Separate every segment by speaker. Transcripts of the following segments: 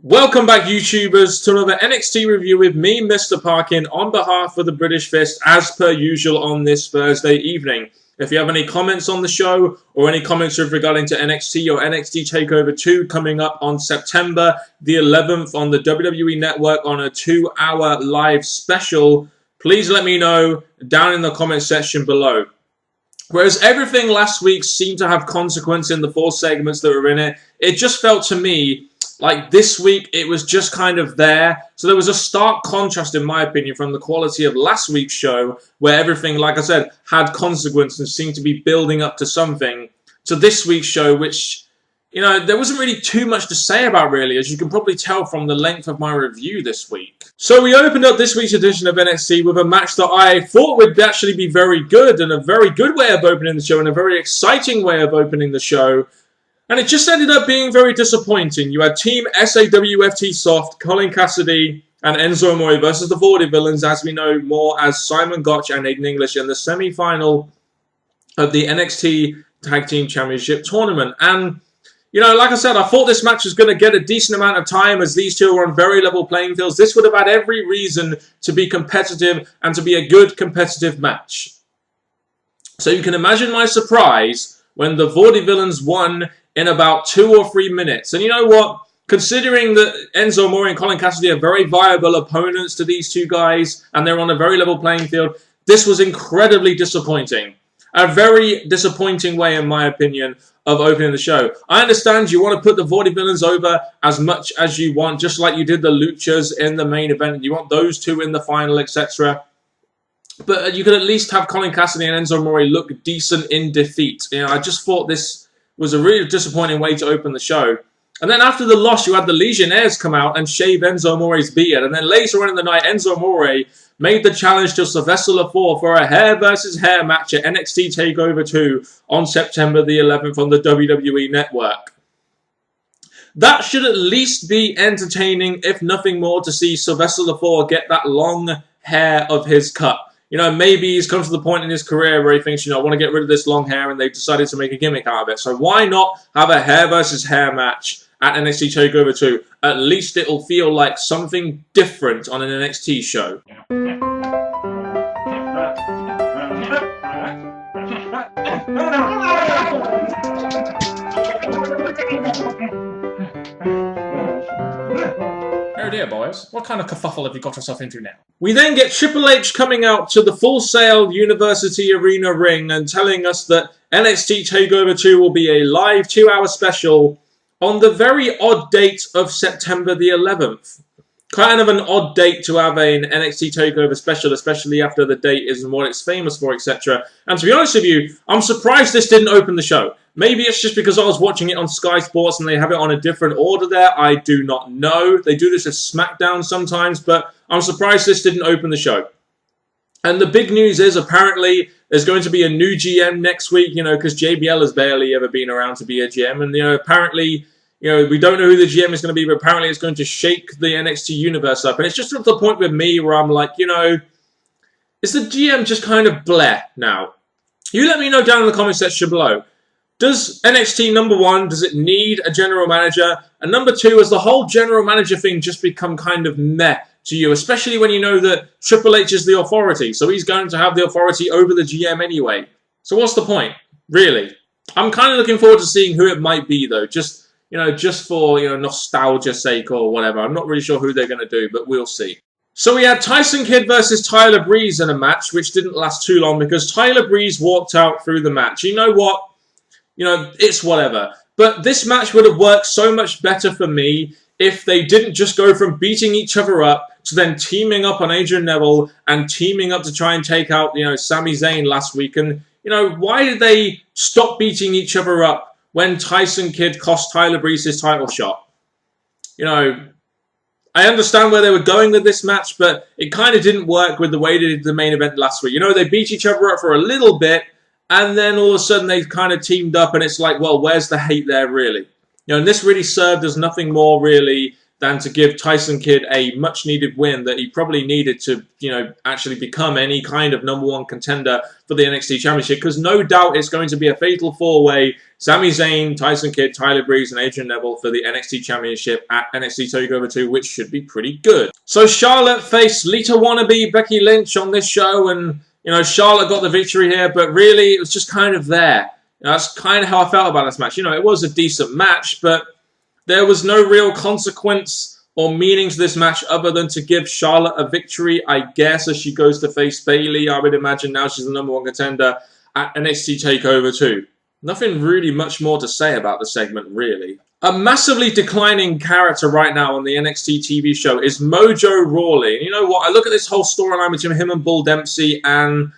Speaker 1: Welcome back, YouTubers, to another NXT review with me, Mr. Parkin, on behalf of the British Fist, as per usual on this Thursday evening. If you have any comments on the show, or any comments regarding to NXT or NXT TakeOver 2 coming up on September the 11th on the WWE Network on a 2-hour live special, please let me know down in the comment section below. Whereas everything last week seemed to have consequence in the 4 segments that were in it, it just felt to me like this week, it was just kind of there. So there was a stark contrast, in my opinion, from the quality of last week's show, where everything, like I said, had consequence and seemed to be building up to something, to this week's show, which, you know, there wasn't really too much to say about, really, as you can probably tell from the length of my review this week. So we opened up this week's edition of NXT with a match that I thought would actually be very good, and a very good way of opening the show, and a very exciting way of opening the show. And it just ended up being very disappointing. You had Team SAWFT Soft, Colin Cassidy, and Enzo Amore versus the Vaudevillains, as we know more as Simon Gotch and Aiden English, in the semi-final of the NXT Tag Team Championship Tournament. And, you know, like I said, I thought this match was going to get a decent amount of time as these two were on very level playing fields. This would have had every reason to be competitive and to be a good competitive match. So you can imagine my surprise when the Vaudevillains won in about 2 or 3 minutes. And you know what? Considering that Enzo Amore and Colin Cassidy are very viable opponents to these two guys, and they're on a very level playing field, this was incredibly disappointing. A very disappointing way, in my opinion, of opening the show. I understand you want to put the Vaudevillains over as much as you want, just like you did the Luchas in the main event. You want those two in the final, etc. But you could at least have Colin Cassidy and Enzo Amore look decent in defeat. You know, I just thought this was a really disappointing way to open the show. And then after the loss, you had the Legionnaires come out and shave Enzo Amore's beard. And then later on in the night, Enzo Amore made the challenge to Sylvester Lefort for a hair versus hair match at NXT TakeOver 2 on September the 11th on the WWE Network. That should at least be entertaining, if nothing more, to see Sylvester Lefort get that long hair of his cut. You know, maybe he's come to the point in his career where he thinks, you know, I want to get rid of this long hair, and they've decided to make a gimmick out of it. So why not have a hair versus hair match at NXT TakeOver 2? At least it'll feel like something different on an NXT show. Oh dear, boys. What kind of kerfuffle have you got yourself into now? We then get Triple H coming out to the Full Sail University Arena ring and telling us that NXT TakeOver 2 will be a live 2-hour special on the very odd date of September the 11th. Kind of an odd date to have an NXT TakeOver special, especially after the date isn't what it's famous for, etc. And to be honest with you, I'm surprised this didn't open the show. Maybe it's just because I was watching it on Sky Sports and they have it on a different order there. I do not know. They do this as SmackDown sometimes, but I'm surprised this didn't open the show. And the big news is apparently there's going to be a new GM next week, you know, because JBL has barely ever been around to be a GM. And, you know, apparently, you know, we don't know who the GM is going to be, but apparently it's going to shake the NXT universe up. And it's just at the point with me where I'm like, you know, is the GM just kind of bleh now? You let me know down in the comment section below. Does NXT, number one, does it need a general manager? And number two, has the whole general manager thing just become kind of meh to you? Especially when you know that Triple H is the authority. So he's going to have the authority over the GM anyway. So what's the point? Really? I'm kind of looking forward to seeing who it might be, though. Just, you know, just for, you know, nostalgia's sake or whatever. I'm not really sure who they're going to do, but we'll see. So we had Tyson Kidd versus Tyler Breeze in a match, which didn't last too long because Tyler Breeze walked out through the match. You know what? You know, it's whatever. But this match would have worked so much better for me if they didn't just go from beating each other up to then teaming up on Adrian Neville and teaming up to try and take out, you know, Sami Zayn last week. And, you know, why did they stop beating each other up when Tyson Kidd cost Tyler Breeze his title shot? You know, I understand where they were going with this match, but it kind of didn't work with the way they did the main event last week. You know, they beat each other up for a little bit, and then all of a sudden they kind of teamed up, and it's like, well, where's the hate there, really? You know, and this really served as nothing more, really, than to give Tyson Kidd a much-needed win that he probably needed to, actually become any kind of #1 contender for the NXT Championship. Because no doubt it's going to be a fatal four-way: Sami Zayn, Tyson Kidd, Tyler Breeze, and Adrian Neville for the NXT Championship at NXT TakeOver 2, which should be pretty good. So Charlotte faced Lita Wannabe, Becky Lynch on this show, and Charlotte got the victory here, but really it was just kind of there. That's kind of how I felt about this match. It was a decent match, but there was no real consequence or meaning to this match other than to give Charlotte a victory, I guess, as she goes to face Bayley. I would imagine now she's the #1 contender at NXT TakeOver 2. Nothing really much more to say about the segment, really. A massively declining character right now on the NXT TV show is Mojo Rawley. And you know what? I look at this whole storyline between him and Bull Dempsey, and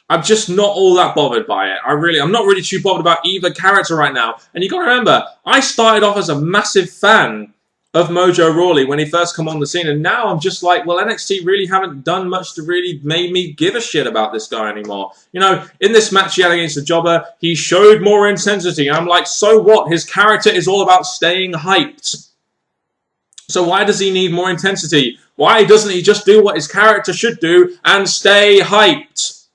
Speaker 1: I'm just not all that bothered by it. I'm not really too bothered about either character right now. And you got to remember, I started off as a massive fan of Mojo Rawley when he first come on the scene, and now I'm just like, well, NXT really haven't done much to really make me give a shit about this guy anymore. In this match he had against the Jobber, he showed more intensity, and I'm like, so what? His character is all about staying hyped. So why does he need more intensity? Why doesn't he just do what his character should do and stay hyped?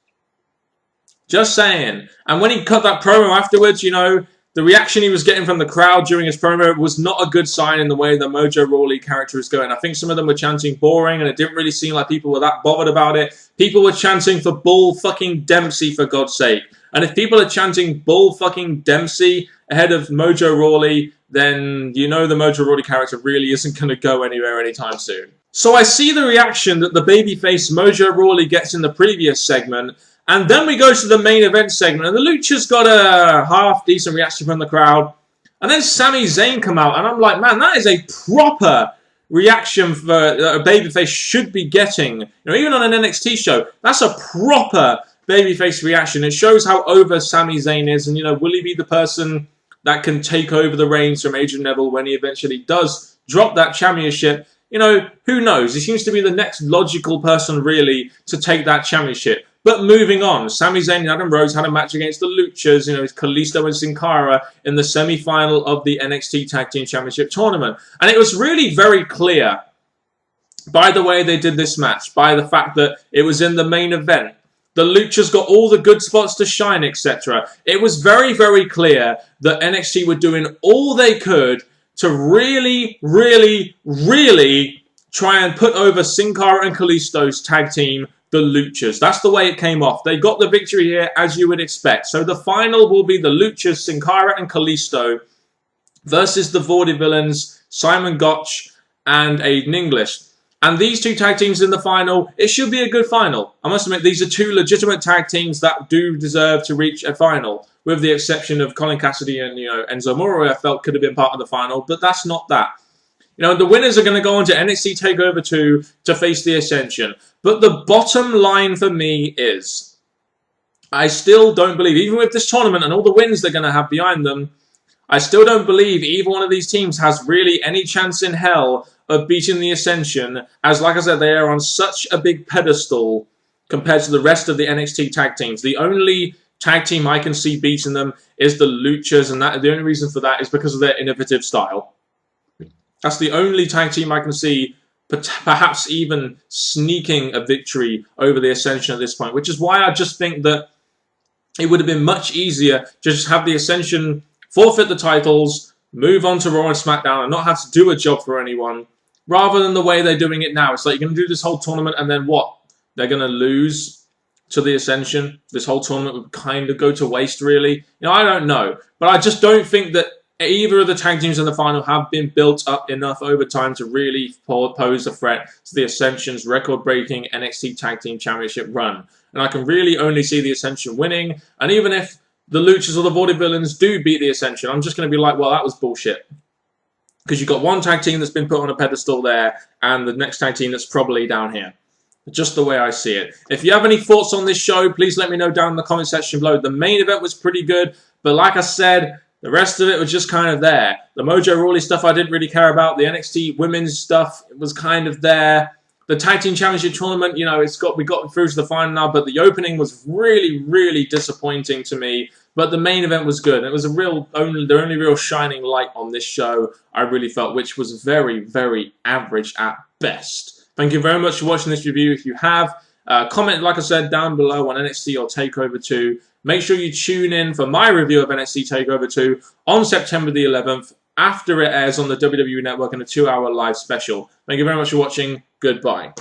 Speaker 1: Just saying. And when he cut that promo afterwards, the reaction he was getting from the crowd during his promo was not a good sign in the way the Mojo Rawley character is going. I think some of them were chanting boring, and it didn't really seem like people were that bothered about it. People were chanting for Bull fucking Dempsey, for God's sake. And if people are chanting Bull fucking Dempsey ahead of Mojo Rawley, then the Mojo Rawley character really isn't going to go anywhere anytime soon. So I see the reaction that the babyface Mojo Rawley gets in the previous segment, and then we go to the main event segment, and the Lucha's got a half-decent reaction from the crowd. And then Sami Zayn come out, and I'm like, man, that is a proper reaction that a babyface should be getting. Even on an NXT show, that's a proper babyface reaction. It shows how over Sami Zayn is, and, will he be the person that can take over the reins from Adrian Neville when he eventually does drop that championship? Who knows? He seems to be the next logical person, really, to take that championship. But moving on, Sami Zayn and Adam Rose had a match against the Luchas, Kalisto and Sin Cara in the semi-final of the NXT Tag Team Championship Tournament. And it was really very clear, by the way they did this match, by the fact that it was in the main event. The Luchas got all the good spots to shine, etc. It was very, very clear that NXT were doing all they could to really, really, really try and put over Sin Cara and Kalisto's tag team, the Luchas. That's the way it came off. They got the victory here, as you would expect. So the final will be the Luchas, Sin Cara and Kalisto versus the Vaudevillains, Simon Gotch and Aiden English. And these two tag teams in the final, it should be a good final. I must admit, these are two legitimate tag teams that do deserve to reach a final, with the exception of Colin Cassidy and Enzo Amore, I felt could have been part of the final, but that's not that. The winners are going to go on to NXT TakeOver 2 to face the Ascension. But the bottom line for me is, I still don't believe, even with this tournament and all the wins they're going to have behind them, I still don't believe either one of these teams has really any chance in hell of beating the Ascension, as, like I said, they are on such a big pedestal compared to the rest of the NXT tag teams. The only tag team I can see beating them is the Luchas, and the only reason for that is because of their innovative style. That's the only tag team I can see perhaps even sneaking a victory over the Ascension at this point, which is why I just think that it would have been much easier to just have the Ascension forfeit the titles, move on to Raw and SmackDown, and not have to do a job for anyone, rather than the way they're doing it now. It's like you're going to do this whole tournament, and then what? They're going to lose to the Ascension? This whole tournament would kind of go to waste, really? I don't know. But I just don't think that either of the tag teams in the final have been built up enough over time to really pose a threat to the Ascension's record-breaking NXT Tag Team Championship run. And I can really only see the Ascension winning. And even if the Luchas or the Vaudevillains do beat the Ascension, I'm just going to be like, well, that was bullshit. Because you've got one tag team that's been put on a pedestal there, and the next tag team that's probably down here. Just the way I see it. If you have any thoughts on this show, please let me know down in the comment section below. The main event was pretty good, but like I said, the rest of it was just kind of there. The Mojo Rawley stuff I didn't really care about. The NXT women's stuff was kind of there. The Tag Team Championship Tournament, we got through to the final now, but the opening was really, really disappointing to me. But the main event was good. It was the only real shining light on this show, I really felt, which was very, very average at best. Thank you very much for watching this review. If you have, comment, like I said, down below on NXT or TakeOver 2. Make sure you tune in for my review of NXT TakeOver 2 on September the 11th, after it airs on the WWE Network in a 2-hour live special. Thank you very much for watching. Goodbye.